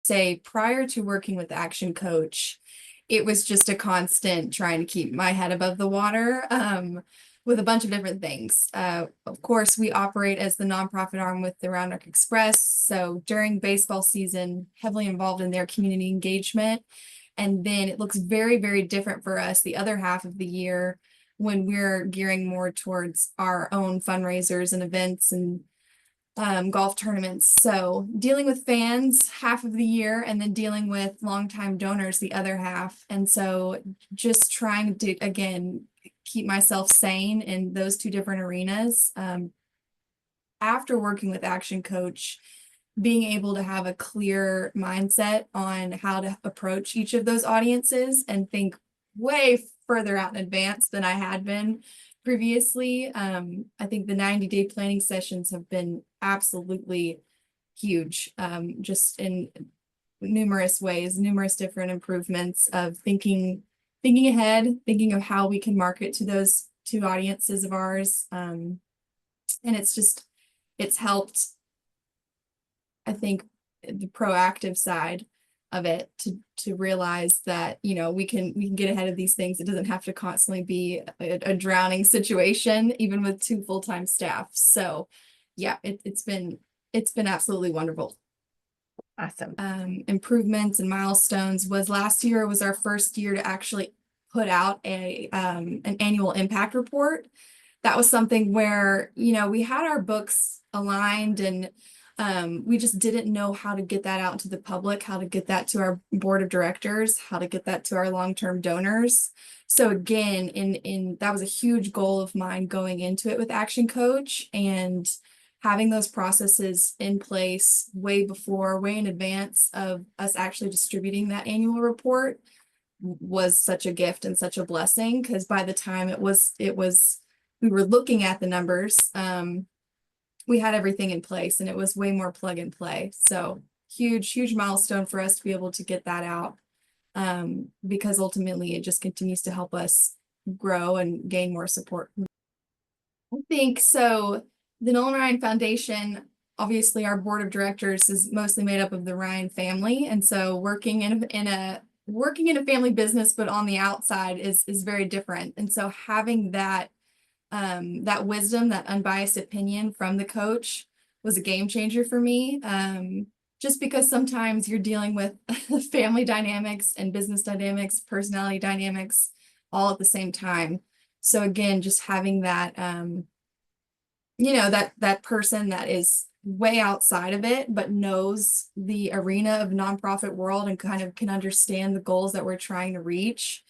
say prior to working with Action Coach, it was just a constant trying to keep my head above the water with a bunch of different things. Of course, we operate as the nonprofit arm with the Round Rock Express. So during baseball season, heavily involved in their community engagement. And then it looks very, very different for us the other half of the year when we're gearing more towards our own fundraisers and events and golf tournaments. So dealing with fans half of the year and then dealing with longtime donors the other half. And so just trying to, again, keep myself sane in those two different arenas. After working with Action Coach, being able to have a clear mindset on how to approach each of those audiences and think way further out in advance than I had been previously. I think the 90-day planning sessions have been absolutely huge, just in numerous ways, numerous different improvements of thinking ahead, thinking of how we can market to those two audiences of ours. And it's helped, I think, the proactive side of it to realize that, you know, we can get ahead of these things. It doesn't have to constantly be a drowning situation, even with 2 full-time staff. So yeah, it's been absolutely wonderful. Awesome. Improvements and milestones was last year was our first year to actually put out an annual impact report. That was something where, you know, we had our books aligned and we just didn't know how to get that out to the public, how to get that to our board of directors, how to get that to our long-term donors. So again, in that was a huge goal of mine going into it with Action Coach, and having those processes in place way in advance of us actually distributing that annual report was such a gift and such a blessing, because by the time we were looking at the numbers, we had everything in place and it was way more plug and play. So huge milestone for us to be able to get that out, because ultimately it just continues to help us grow and gain more support. I think so. The Nolan Ryan Foundation, obviously our board of directors is mostly made up of the Ryan family. And so working in a family business, but on the outside is very different. And so having that wisdom, that unbiased opinion from the coach was a game changer for me. Just because sometimes you're dealing with family dynamics and business dynamics, personality dynamics, all at the same time. So again, just having that, you know, that person that is way outside of it, but knows the arena of nonprofit world and kind of can understand the goals that we're trying to reach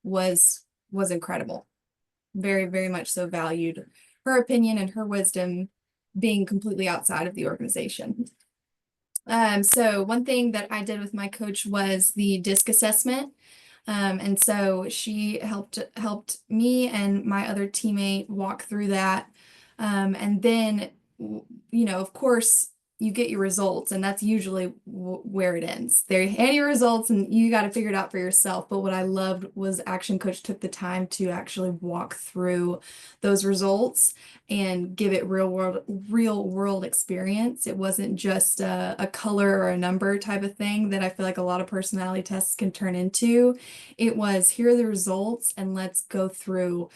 was incredible. Very, very much so valued her opinion and her wisdom being completely outside of the organization. So one thing that I did with my coach was the DISC assessment. And so she helped me and my other teammate walk through that. And then, you know, of course, you get your results, and that's usually where it ends. They hand you results and you got to figure it out for yourself. But what I loved was Action Coach took the time to actually walk through those results and give it real world experience. It wasn't just a color or a number type of thing that I feel like a lot of personality tests can turn into. It was, here are the results, and let's go through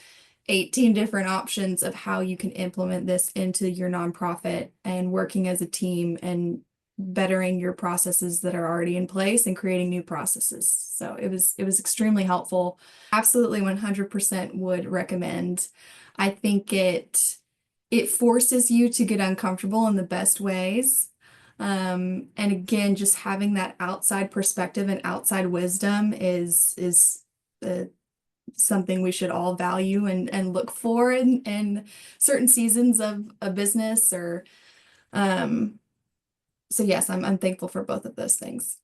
18 different options of how you can implement this into your nonprofit and working as a team and bettering your processes that are already in place and creating new processes. So it was extremely helpful. Absolutely 100% would recommend. I think it forces you to get uncomfortable in the best ways. And again, just having that outside perspective and outside wisdom is something we should all value and look for in certain seasons of a business or so yes, I'm thankful for both of those things.